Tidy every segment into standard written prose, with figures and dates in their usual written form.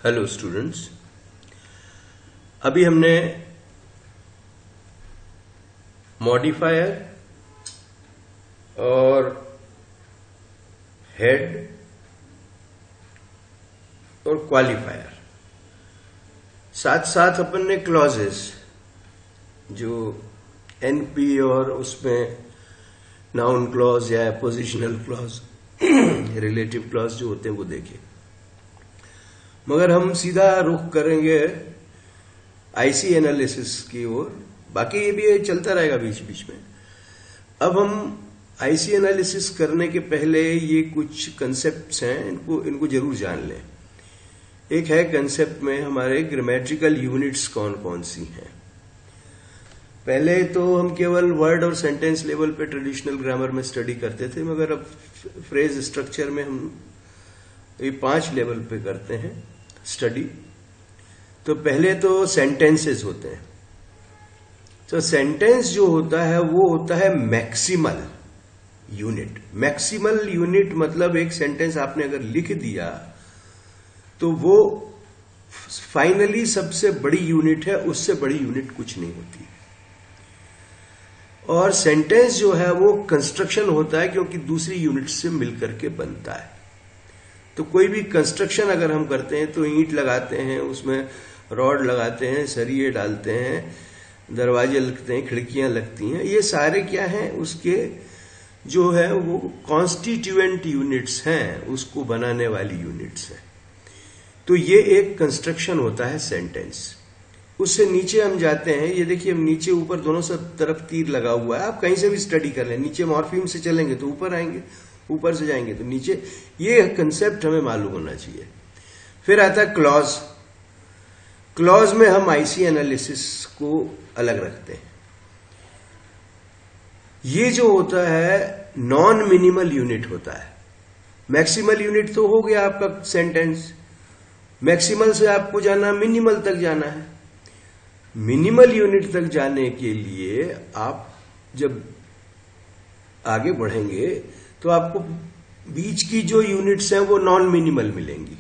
Hello students, अभी हमने modifier और हेड और क्वालिफायर, साथ साथ अपन ने क्लॉजेस जो एनपी और उसमें नाउन क्लॉज या पोजिशनल क्लॉज रिलेटिव क्लॉज जो होते हैं वो देखे। मगर हम सीधा रुख करेंगे आईसी एनालिसिस की ओर। बाकी ये भी चलता रहेगा बीच बीच में। अब हम आईसी एनालिसिस करने के पहले ये कुछ कंसेप्ट्स हैं, इनको जरूर जान लें। एक है कंसेप्ट में हमारे ग्रामेटिकल यूनिट्स कौन कौन सी हैं। पहले तो हम केवल वर्ड और सेंटेंस लेवल पे ट्रेडिशनल ग्रामर में स्टडी करते थे, मगर अब फ्रेज स्ट्रक्चर में हम ये 5 लेवल पे करते हैं स्टडी। तो पहले तो सेंटेंसेस होते हैं। तो सेंटेंस जो होता है वो होता है मैक्सिमल यूनिट। मैक्सिमल यूनिट मतलब एक सेंटेंस आपने अगर लिख दिया तो वो फाइनली सबसे बड़ी यूनिट है, उससे बड़ी यूनिट कुछ नहीं होती। और सेंटेंस जो है वो कंस्ट्रक्शन होता है क्योंकि दूसरी यूनिट से मिलकर के बनता है। तो कोई भी कंस्ट्रक्शन अगर हम करते हैं तो ईंट लगाते हैं, उसमें रॉड लगाते हैं, सरिये डालते हैं, दरवाजे लगते हैं, खिड़कियां लगती हैं। ये सारे क्या हैं, उसके जो है वो कॉन्स्टिट्यूएंट यूनिट्स हैं, उसको बनाने वाली यूनिट्स हैं। तो ये एक कंस्ट्रक्शन होता है सेंटेंस। उससे नीचे हम जाते हैं, ये देखिए हम नीचे ऊपर दोनों सब तरफ तीर लगा हुआ है। आप कहीं से भी स्टडी कर लें, नीचे मॉर्फीम से चलेंगे तो ऊपर आएंगे, ऊपर से जाएंगे तो नीचे। ये कंसेप्ट हमें मालूम होना चाहिए। फिर आता है क्लॉज। क्लॉज में हम आईसी एनालिसिस को अलग रखते हैं। ये जो होता है नॉन मिनिमल यूनिट होता है। मैक्सिमल यूनिट तो हो गया आपका सेंटेंस, मैक्सिमल से आपको जाना मिनिमल तक जाना है। मिनिमल यूनिट तक जाने के लिए आप जब आगे बढ़ेंगे तो आपको बीच की जो यूनिट्स हैं वो नॉन मिनिमल मिलेंगी।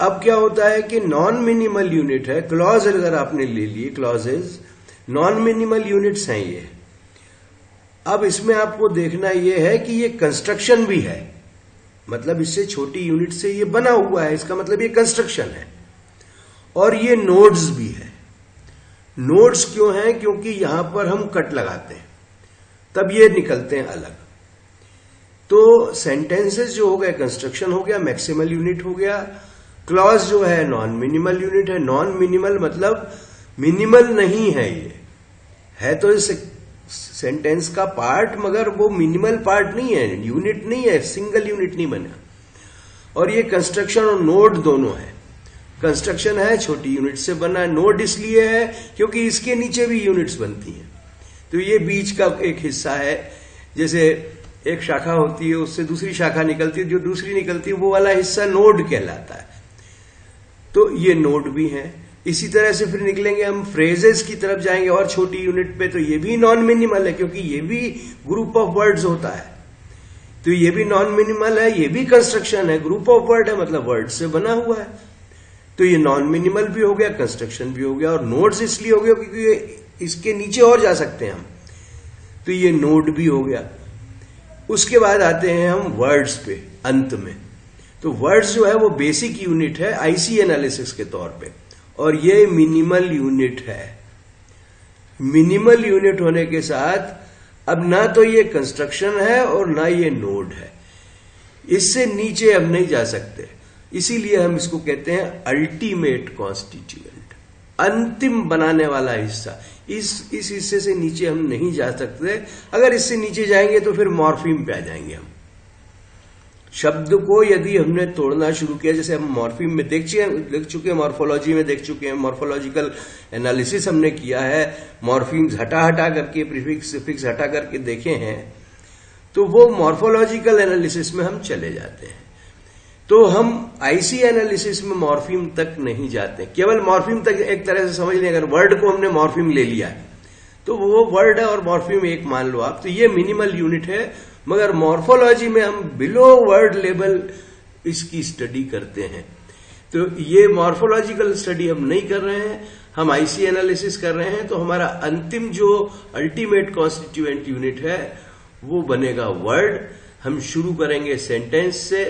अब क्या होता है कि नॉन मिनिमल यूनिट है, क्लॉज अगर आपने ले लिए, क्लॉजेज नॉन मिनिमल यूनिट्स हैं ये। अब इसमें आपको देखना यह है कि ये कंस्ट्रक्शन भी है, मतलब इससे छोटी यूनिट से ये बना हुआ है, इसका मतलब ये कंस्ट्रक्शन है। और ये नोड्स भी है। नोड्स क्यों हैं? क्योंकि यहां पर हम कट लगाते हैं तब ये निकलते हैं अलग। तो सेंटेंसेस जो हो गए कंस्ट्रक्शन हो गया, मैक्सिमल यूनिट हो गया। क्लॉज जो है नॉन मिनिमल यूनिट है। नॉन मिनिमल मतलब मिनिमल नहीं है, ये है तो इस सेंटेंस का पार्ट, मगर वो मिनिमल पार्ट नहीं है, यूनिट नहीं है, सिंगल यूनिट नहीं बना। और ये कंस्ट्रक्शन और नोड दोनों है। कंस्ट्रक्शन है, छोटी यूनिट से बना। नोड इसलिए है क्योंकि इसके नीचे भी यूनिट्स बनती हैं। तो ये बीच का एक हिस्सा है। जैसे एक शाखा होती है, उससे दूसरी शाखा निकलती है, जो दूसरी निकलती है वो वाला हिस्सा नोड कहलाता है। तो ये नोड भी है। इसी तरह से फिर निकलेंगे हम फ्रेजेस की तरफ जाएंगे और छोटी यूनिट पे, तो ये भी नॉन मिनिमल है क्योंकि ये भी ग्रुप ऑफ वर्ड्स होता है। तो ये भी नॉन मिनिमल है, ये भी कंस्ट्रक्शन है, ग्रुप ऑफ वर्ड है, मतलब वर्ड से बना हुआ है। तो ये नॉन मिनिमल भी हो गया, कंस्ट्रक्शन भी हो गया। और नोड्स इसलिए हो गया क्योंकि इसके नीचे और जा सकते हैं हम, तो ये नोड भी हो गया। उसके बाद आते हैं हम वर्ड्स पे अंत में। तो वर्ड्स जो है वो बेसिक यूनिट है आईसी एनालिसिस के तौर पे, और ये मिनिमल यूनिट है। मिनिमल यूनिट होने के साथ अब ना तो ये कंस्ट्रक्शन है और ना ये नोड है, इससे नीचे हम नहीं जा सकते। इसीलिए हम इसको कहते हैं अल्टीमेट कॉन्स्टिट्यूएंट, अंतिम बनाने वाला हिस्सा। इस हिस्से से नीचे हम नहीं जा सकते। अगर इससे नीचे जाएंगे तो फिर मॉर्फीम पे आ जाएंगे हम। शब्द को यदि हमने तोड़ना शुरू किया, जैसे हम मॉर्फीम में देख चुके हैं, मॉर्फोलॉजी में देख चुके हैं, मॉर्फोलॉजिकल एनालिसिस हमने किया है, मॉर्फीम्स हटा करके, प्रीफिक्स सुफिक्स हटा करके देखे हैं, तो वो मॉर्फोलॉजिकल एनालिसिस में हम चले जाते हैं। तो हम आईसी एनालिसिस में मॉर्फीम तक नहीं जाते। केवल मॉर्फीम तक एक तरह से समझ लें। अगर वर्ड को हमने मॉर्फीम ले लिया तो वो वर्ड है और मॉर्फीम एक मान लो आप, तो ये मिनिमल यूनिट है। मगर मॉर्फोलॉजी में हम बिलो वर्ड लेवल इसकी स्टडी करते हैं। तो ये मॉर्फोलॉजिकल स्टडी हम नहीं कर रहे हैं, हम आईसी एनालिसिस कर रहे हैं। तो हमारा अंतिम जो अल्टीमेट कॉन्स्टिट्यूएंट यूनिट है वो बनेगा वर्ड। हम शुरू करेंगे सेंटेंस से,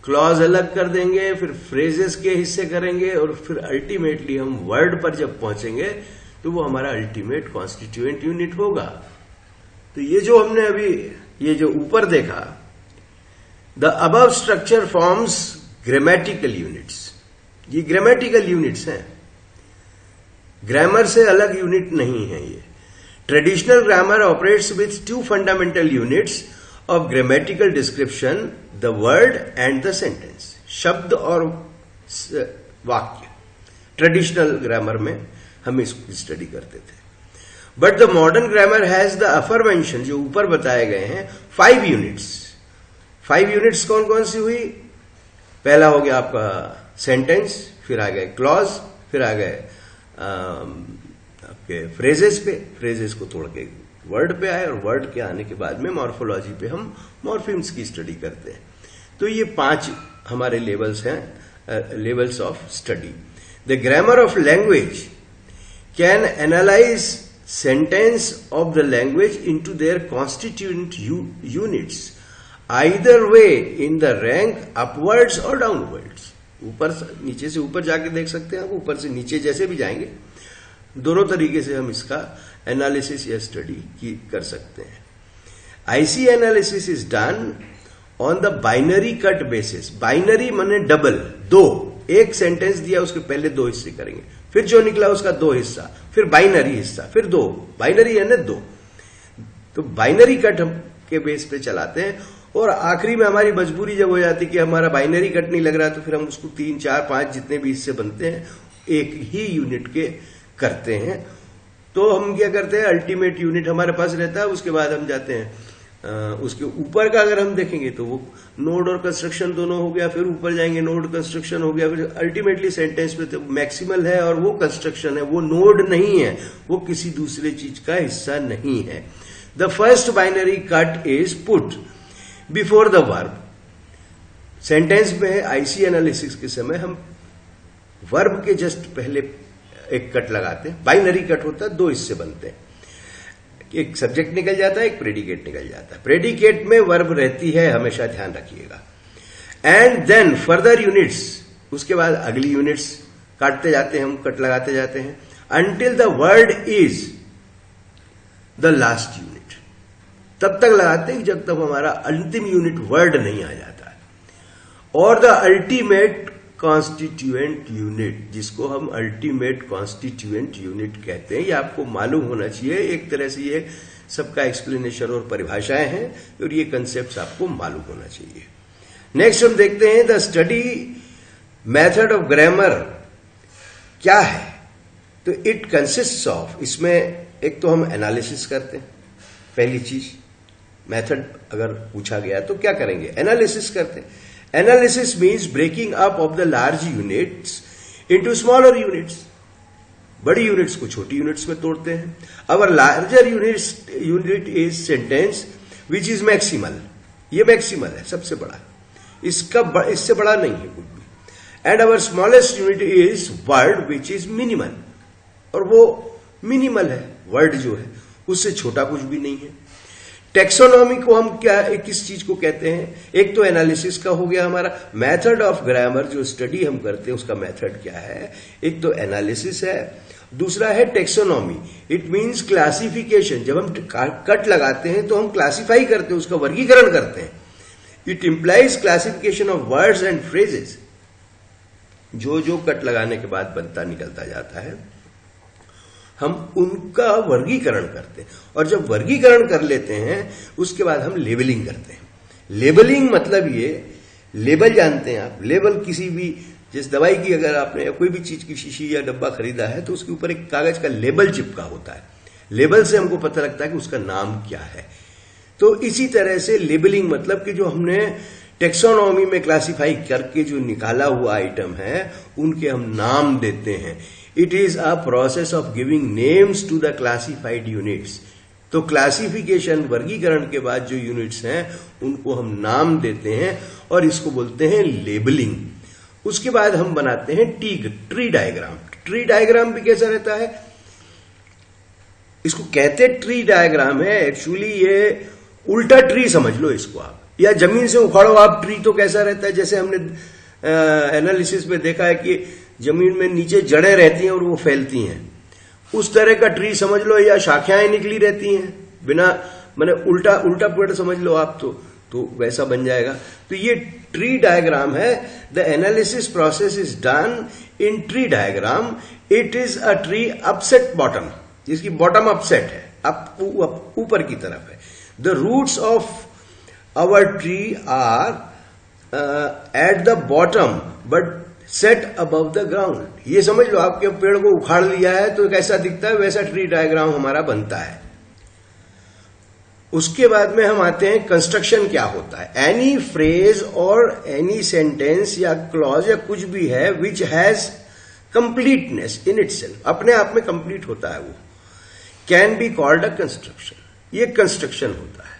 क्लॉज अलग कर देंगे, फिर फ्रेजेस के हिस्से करेंगे और फिर अल्टीमेटली हम वर्ड पर जब पहुंचेंगे तो वो हमारा अल्टीमेट कॉन्स्टिट्यूएंट यूनिट होगा। तो ये जो हमने अभी ये जो ऊपर देखा, the above structure forms grammatical units, ये ग्रामेटिकल यूनिट्स हैं, ग्रामर से अलग यूनिट नहीं है ये। Traditional grammar operates with to fundamental units of grammatical description, the word and the sentence, शब्द और वाक्य। ट्रेडिशनल ग्रामर में हम इसको स्टडी करते थे। But the modern grammar has the affirmation, जो ऊपर बताए गए हैं, 5 यूनिट्स। 5 यूनिट्स कौन कौन सी हुई? पहला हो गया आपका सेंटेंस, फिर आ गए क्लॉज, फिर आ गए आपके फ्रेजेस पे, फ्रेजेस को तोड़ के वर्ड पे आए, और वर्ड के आने के बाद में मॉर्फोलॉजी पे हम मॉर्फिम्स की स्टडी करते हैं। तो ये 5 हमारे लेवल्स हैं, levels of study. The grammar of language can analyse sentence of the language into their constituent units, either way in the rank upwards और डाउनवर्ड्स। ऊपर नीचे से ऊपर जाके देख सकते हैं आप, ऊपर से नीचे जैसे भी जाएंगे, दोनों तरीके से हम इसका एनालिसिस या स्टडी कर सकते हैं। IC analysis is done on the binary cut basis. Binary माने डबल, 2, एक सेंटेंस दिया उसके पहले 2 हिस्से करेंगे, फिर जो निकला उसका 2 हिस्सा, फिर बाइनरी हिस्सा, फिर 2, बाइनरी यानी 2। तो बाइनरी कट हम के बेस पे चलाते हैं, और आखिरी में हमारी मजबूरी जब हो जाती है कि हमारा बाइनरी कट नहीं लग रहा, तो फिर हम उसको 3, 4, 5 जितने भी हिस्से बनते हैं एक ही यूनिट के करते हैं। तो हम क्या करते हैं, अल्टीमेट यूनिट हमारे पास रहता है, उसके बाद हम जाते हैं उसके ऊपर का अगर हम देखेंगे तो वो नोड और कंस्ट्रक्शन दोनों हो गया, फिर ऊपर जाएंगे नोड कंस्ट्रक्शन हो गया, फिर अल्टीमेटली सेंटेंस पे तो मैक्सिमल है और वो कंस्ट्रक्शन है, वो नोड नहीं है, वो किसी दूसरे चीज का हिस्सा नहीं है। The first binary cut is put before the verb. Sentence में आईसी एनालिसिस के समय हम वर्ब के जस्ट पहले एक कट लगाते हैं। बाइनरी कट होता है, 2 हिस्से बनते हैं, एक सब्जेक्ट निकल जाता है, एक प्रेडिकेट निकल जाता है। प्रेडिकेट में वर्ब रहती है, हमेशा ध्यान रखिएगा। एंड देन फर्दर यूनिट्स, उसके बाद अगली यूनिट्स काटते जाते हैं, हम कट लगाते जाते हैं, until the word is the last unit. तब तक लगाते हैं जब तक हमारा अंतिम यूनिट वर्ड नहीं आ जाता है। और द अल्टीमेट कॉन्स्टिट्यूएंट यूनिट, जिसको हम अल्टीमेट कॉन्स्टिट्यूएंट यूनिट कहते हैं, ये आपको मालूम होना चाहिए। एक तरह से ये सबका एक्सप्लेनेशन और परिभाषाएं हैं, और ये कंसेप्ट आपको मालूम होना चाहिए। नेक्स्ट हम देखते हैं the study method of grammar क्या है। तो इट कंसिस्ट्स ऑफ, इसमें एक तो हम एनालिसिस करते हैं, पहली चीज। मेथड अगर पूछा गया तो क्या करेंगे, एनालिसिस करते हैं। Analysis means breaking up of the large units into smaller units. बड़ी यूनिट्स को छोटी यूनिट्स में तोड़ते हैं। Our larger unit is sentence which is maximal. ये मैक्सिमल है, सबसे बड़ा, इससे बड़ा नहीं है कुछ भी। And our smallest unit is word which is minimal, और वो मिनिमल है, वर्ड जो है उससे छोटा कुछ भी नहीं है। टेक्सोनॉमी को हम क्या, किस चीज को कहते हैं? एक तो एनालिसिस का हो गया हमारा। मेथड ऑफ ग्रामर जो स्टडी हम करते हैं उसका मेथड क्या है? एक तो एनालिसिस है, दूसरा है टेक्सोनॉमी। It means classification. जब हम कट लगाते हैं तो हम क्लासिफाई करते हैं, उसका वर्गीकरण करते हैं। It implies classification of words and phrases. जो जो कट लगाने के बाद बनता निकलता जाता है, हम उनका वर्गीकरण करते हैं, और जब वर्गीकरण कर लेते हैं उसके बाद हम लेबलिंग करते हैं। लेबलिंग मतलब ये, लेबल जानते हैं आप? लेबल किसी भी, जिस दवाई की अगर आपने कोई भी चीज की शीशी या डब्बा खरीदा है तो उसके ऊपर एक कागज का लेबल चिपका होता है। लेबल से हमको पता लगता है कि उसका नाम क्या है। तो इसी तरह से लेबलिंग मतलब कि जो हमने टेक्सोनॉमी में क्लासिफाई करके जो निकाला हुआ आइटम है उनके हम नाम देते हैं। It is a process of giving names to the classified units. तो क्लासिफिकेशन, वर्गीकरण के बाद जो यूनिट्स हैं उनको हम नाम देते हैं और इसको बोलते हैं लेबलिंग। उसके बाद हम बनाते हैं ट्री डायग्राम। ट्री डायग्राम भी कैसा रहता है, इसको कहते ट्री डायग्राम है, एक्चुअली ये उल्टा ट्री समझ लो इसको आप, या जमीन से उखाड़ो आप ट्री तो कैसा रहता है, जैसे हमने एनालिसिस में देखा है कि जमीन में नीचे जड़ें रहती हैं और वो फैलती हैं, उस तरह का ट्री समझ लो, या शाखाएं निकली रहती हैं बिना, मैंने उल्टा पेड़ समझ लो आप, तो वैसा बन जाएगा। तो ये ट्री डायग्राम है। The analysis process is done in tree diagram. It is a tree upset bottom, जिसकी बॉटम अपसेट है, ऊपर की तरफ है। The roots of our tree are at the bottom but set above the ground. ये समझ लो, आपके पेड़ को उखाड़ लिया है तो कैसा दिखता है, वैसा ट्री डायग्राम हमारा बनता है। उसके बाद में हम आते हैं कंस्ट्रक्शन क्या होता है। एनी फ्रेज और एनी सेंटेंस या क्लॉज या कुछ भी है which has completeness in itself, अपने आप में कंप्लीट होता है, वो can be called a construction. ये कंस्ट्रक्शन होता है।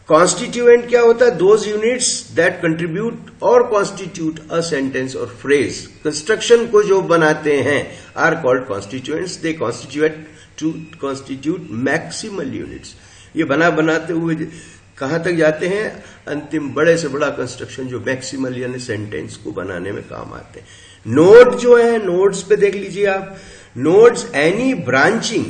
कॉन्स्टिट्यूएंट क्या होता है, दोज यूनिट्स दैट कंट्रीब्यूट और कॉन्स्टिट्यूट अ सेंटेंस और फ्रेज। कंस्ट्रक्शन को जो बनाते हैं are called constituents. They constitute maximal units. ये बनाते हुए कहां तक जाते हैं, अंतिम बड़े से बड़ा कंस्ट्रक्शन जो मैक्सिमल यानी सेंटेंस को बनाने में काम आते हैं। नोड जो है, नोड्स पे देख लीजिए आप, नोड्स एनी ब्रांचिंग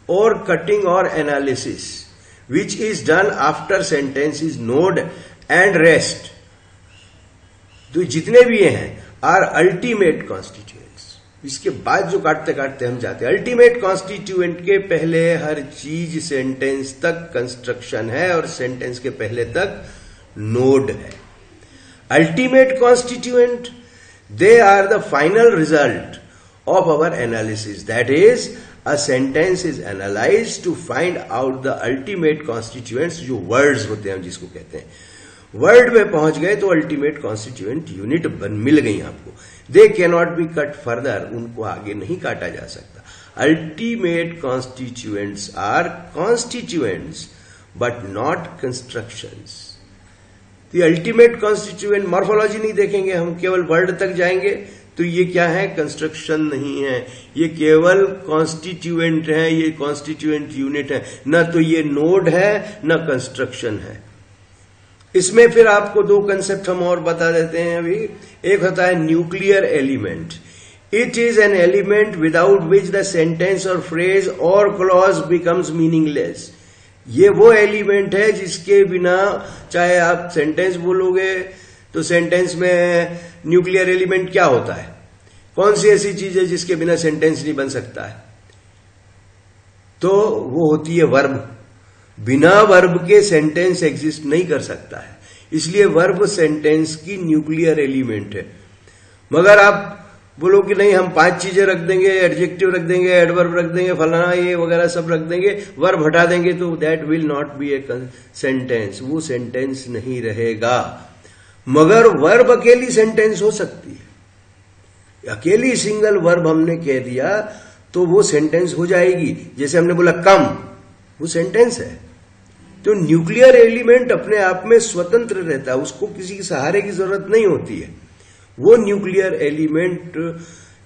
और कटिंग और analysis which is done after sentence is node and rest। तो जितने भी हैं are ultimate constituents। इसके बाद जो काटते काटते हम जाते हैं, अल्टीमेट कॉन्स्टिट्यूएंट के पहले हर चीज सेंटेंस तक कंस्ट्रक्शन है और सेंटेंस के पहले तक नोड है। Ultimate constituent, they are the final result of our analysis. That is a sentence is analyzed to find out the ultimate constituents, जो words होते हैं जिसको कहते हैं। वर्ड में पहुंच गए तो अल्टीमेट कॉन्स्टिट्यूएंट यूनिट मिल गई आपको। They cannot be cut further, उनको आगे नहीं काटा जा सकता। Ultimate constituents are constituents but not constructions. तो अल्टीमेट कॉन्स्टिट्यूएंट मॉर्फोलॉजी नहीं देखेंगे हम, केवल वर्ड तक जाएंगे तो ये क्या है, कंस्ट्रक्शन नहीं है, ये केवल कॉन्स्टिट्यूएंट है, ये कॉन्स्टिट्यूएंट यूनिट है, न तो ये नोड है न कंस्ट्रक्शन है। इसमें फिर आपको दो कंसेप्ट हम और बता देते हैं अभी। एक होता है nuclear element. It is an element without which the sentence और फ्रेज और क्लॉज बिकम्स मीनिंगलेस। ये वो एलिमेंट है जिसके बिना चाहे आप सेंटेंस बोलोगे तो सेंटेंस में न्यूक्लियर एलिमेंट क्या होता है, कौन सी ऐसी चीज है जिसके बिना सेंटेंस नहीं बन सकता है, तो वो होती है वर्ब। बिना वर्ब के सेंटेंस एग्जिस्ट नहीं कर सकता है, इसलिए वर्ब सेंटेंस की न्यूक्लियर एलिमेंट है। मगर आप बोलो कि नहीं हम 5 चीजें रख देंगे, एडजेक्टिव रख देंगे, एडवर्ब रख देंगे, फलाना ये वगैरह सब रख देंगे, वर्ब हटा देंगे, तो that will not be a sentence, वो सेंटेंस नहीं रहेगा। मगर वर्ब अकेली सेंटेंस हो सकती है। अकेली सिंगल वर्ब हमने कह दिया तो वो सेंटेंस हो जाएगी। जैसे हमने बोला कम, वो सेंटेंस है। तो न्यूक्लियर एलिमेंट अपने आप में स्वतंत्र रहता है, उसको किसी के सहारे की जरूरत नहीं होती है। वो न्यूक्लियर एलिमेंट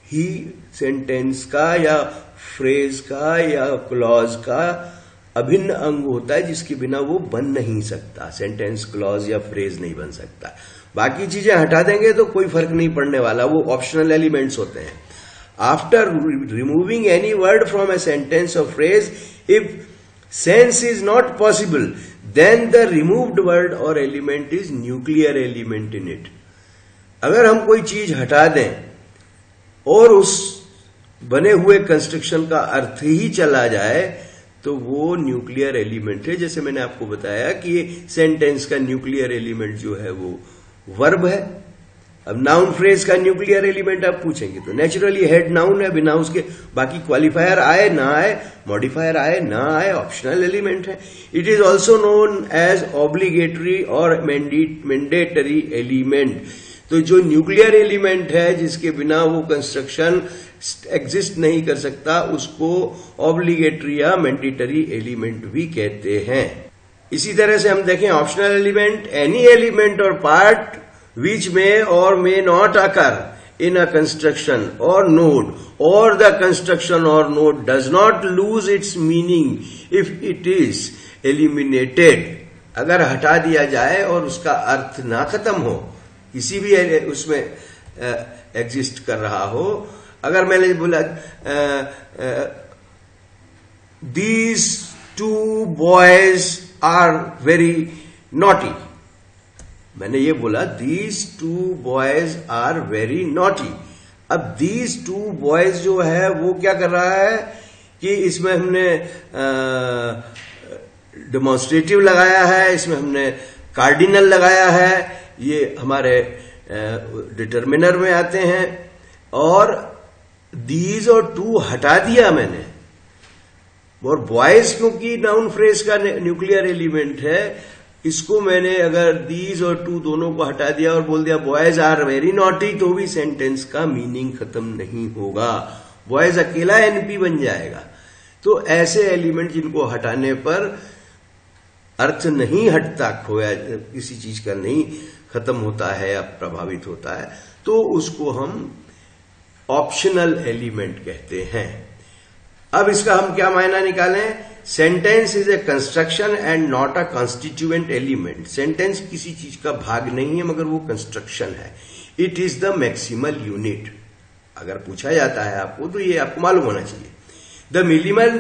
ही सेंटेंस का या फ्रेज का या क्लॉज का अभिन्न अंग होता है, जिसके बिना वो बन नहीं सकता। सेंटेंस, क्लॉज या फ्रेज नहीं बन सकता। बाकी चीजें हटा देंगे तो कोई फर्क नहीं पड़ने वाला, वो ऑप्शनल एलिमेंट्स होते हैं। After removing any word from a sentence और phrase, if sense is not possible, then the removed word और element is nuclear element in it. अगर हम कोई चीज हटा दें और उस बने हुए कंस्ट्रक्शन का अर्थ ही चला जाए तो वो न्यूक्लियर एलिमेंट है। जैसे मैंने आपको बताया कि सेंटेंस का न्यूक्लियर एलिमेंट जो है वो वर्ब है। अब नाउन फ्रेज का न्यूक्लियर एलिमेंट आप पूछेंगे तो नेचुरली हेड नाउन है, बिना उसके बाकी क्वालिफायर आए ना आए, मॉडिफायर आए ना आए, ऑप्शनल एलिमेंट है। It is also known as obligatory और मैंडेटरी एलिमेंट। तो जो न्यूक्लियर एलिमेंट है जिसके बिना वो कंस्ट्रक्शन एग्जिस्ट नहीं कर सकता, उसको ऑब्लिगेटरी या मैंडेटरी एलिमेंट भी कहते हैं। इसी तरह से हम देखें ऑप्शनल एलिमेंट, एनी एलिमेंट और part which may or may not occur in a construction or node, or the construction or node does not lose its meaning if it is eliminated. अगर हटा दिया जाए और उसका अर्थ ना खत्म हो, किसी भी उसमें एग्जिस्ट कर रहा हो. अगर मैंने बोला these two boys are very naughty, मैंने ये बोला these two boys are very naughty. अब these two boys जो है वो क्या कर रहा है कि इसमें हमने डेमोन्स्ट्रेटिव लगाया है, इसमें हमने कार्डिनल लगाया है, ये हमारे डिटर्मिनर में आते हैं. और these और टू हटा दिया मैंने, और बॉयज क्योंकि नाउन फ्रेज का न्यूक्लियर एलिमेंट है, इसको मैंने अगर दीज और टू दोनों को हटा दिया और बोल दिया बॉयज आर वेरी नॉटी, तो भी सेंटेंस का मीनिंग खत्म नहीं होगा. बॉयज अकेला एनपी बन जाएगा. तो ऐसे एलिमेंट जिनको हटाने पर अर्थ नहीं हटता, खोया किसी चीज का नहीं खत्म होता है या प्रभावित होता है, तो उसको हम ऑप्शनल एलिमेंट कहते हैं. अब इसका हम क्या मायना निकालें? Sentence is a construction and not a constituent element. Sentence किसी चीज का भाग नहीं है मगर वो कंस्ट्रक्शन है. It is the maximal unit. अगर पूछा जाता है आपको तो ये आपको मालूम होना चाहिए. The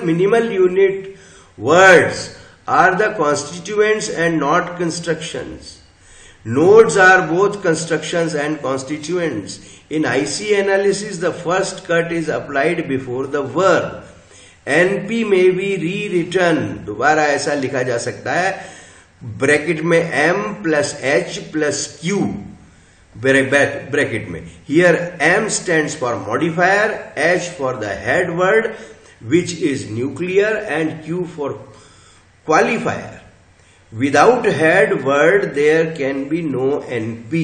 minimal unit words are the constituents and not constructions. Nodes are both constructions and constituents. In IC analysis, the first cut is applied before the verb. NP may be rewritten. दोबारा ऐसा लिखा जा सकता है, bracket में M plus H plus Q bracket में. Here M stands for modifier, H for the head word which is nuclear, and Q for qualifier. Without head word there can be no NP.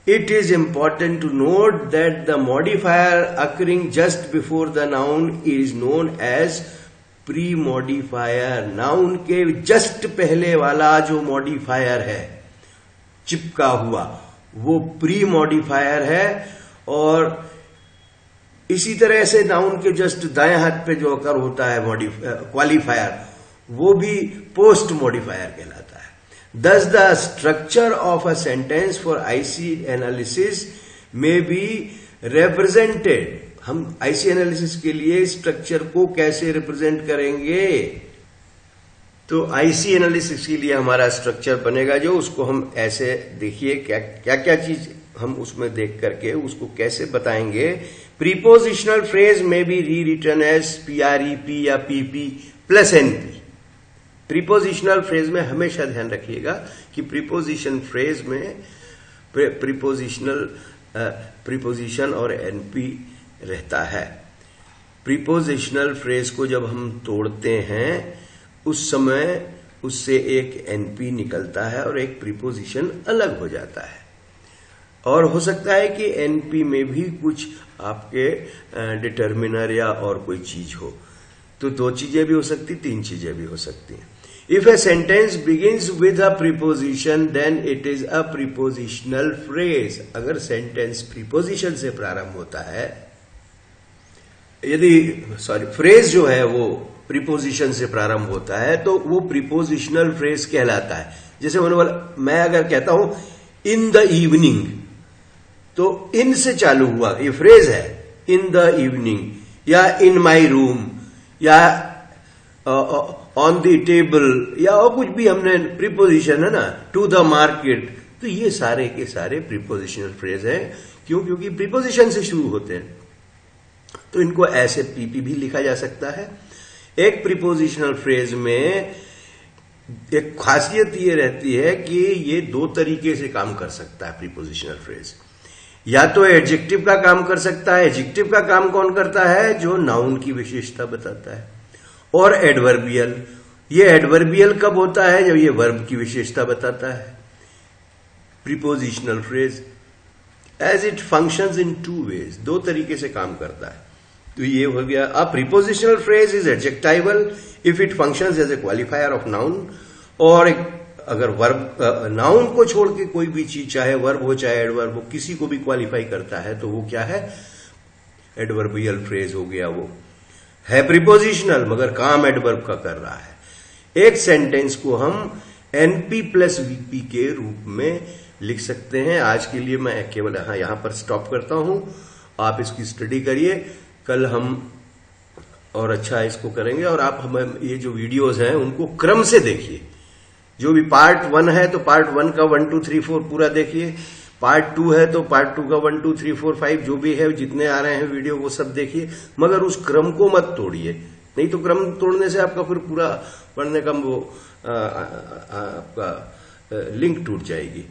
It is important to note that the modifier occurring just before the noun is known as pre-modifier. Noun के just पहले वाला जो modifier है चिपका हुआ, वो pre-modifier है. और इसी तरह से नाउन के जस्ट दाएं हाथ पे जो अकर होता है क्वालिफायर, वो भी पोस्ट मॉडिफायर कहलाता है. Thus the structure of a sentence for IC analysis may be represented. हम IC एनालिसिस के लिए स्ट्रक्चर को कैसे रिप्रेजेंट करेंगे? तो IC एनालिसिस के लिए हमारा स्ट्रक्चर बनेगा जो, उसको हम ऐसे देखिए क्या चीज हम उसमें देख करके उसको कैसे बताएंगे. प्रीपोजिशनल फ्रेज में बी री रिटर्न एज PREP या PP plus NP. Prepositional phrase में हमेशा ध्यान रखिएगा कि प्रीपोजिशन फ्रेज में प्रीपोजिशन और NP रहता है. प्रीपोजिशनल फ्रेज को जब हम तोड़ते हैं उस समय उससे एक NP निकलता है और एक प्रीपोजिशन अलग हो जाता है. और हो सकता है कि NP में भी कुछ आपके डिटर्मिनर या और कोई चीज हो. तो दो चीजें भी हो सकती, तीन चीजें भी हो सकती हैं. If a sentence begins with a preposition, then it is a prepositional phrase. अगर सेंटेंस प्रीपोजिशन से प्रारंभ होता है, फ्रेज जो है वो प्रीपोजिशन से प्रारंभ होता है, तो वो प्रीपोजिशनल फ्रेज कहलाता है. जैसे मैं अगर कहता हूं इन द इवनिंग, तो इन से चालू हुआ, ये फ्रेज है. इन द इवनिंग या इन माई रूम या ऑन द टेबल या और कुछ भी हमने प्रीपोजिशन है ना, टू द मार्केट, तो ये सारे के सारे प्रीपोजिशनल फ्रेज हैं. क्योंकि प्रीपोजिशन से शुरू होते हैं, तो इनको ऐसे PP भी लिखा जा सकता है. एक प्रीपोजिशनल फ्रेज में एक खासियत ये रहती है कि ये दो तरीके से काम कर सकता है. प्रीपोजिशनल फ्रेज या तो एडजेक्टिव का काम कर सकता है. एडजेक्टिव का काम कौन करता है? जो नाउन की विशेषता बताता है. और एडवर्बियल, ये एडवर्बियल कब होता है? जब ये वर्ब की विशेषता बताता है. Prepositional phrase as it functions in two ways, दो तरीके से काम करता है. तो ये हो गया. A prepositional phrase is adjectival if it functions as a qualifier of noun, और अगर वर्ब नाउन को छोड़ के कोई भी चीज, चाहे वर्ब हो चाहे एडवर्ब हो, किसी को भी क्वालिफाई करता है तो वो क्या है, एडवर्बियल फ्रेज हो गया। वो है प्रीपोजिशनल मगर काम एडवर्ब का कर रहा है। एक सेंटेंस को हम एनपी प्लस वीपी के रूप में लिख सकते हैं। आज के लिए मैं केवल यहां पर स्टॉप करता हूं, आप इसकी स्टडी करिए, कल हम और अच्छा इसको करेंगे। और आप हम ये जो वीडियोस हैं उनको क्रम से देखिए। जो भी पार्ट 1 है तो पार्ट 1 का 1 2 3 4 पूरा देखिए, पार्ट 2 है तो पार्ट 2 का 1 2 3 4 5 जो भी है, जितने आ रहे हैं वीडियो वो सब देखिए, मगर उस क्रम को मत तोड़िए, नहीं तो क्रम तोड़ने से आपका फिर पूरा पढ़ने का वो आपका लिंक टूट जाएगी।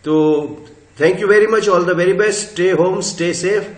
तो thank you very much, all the very best, stay home, stay safe.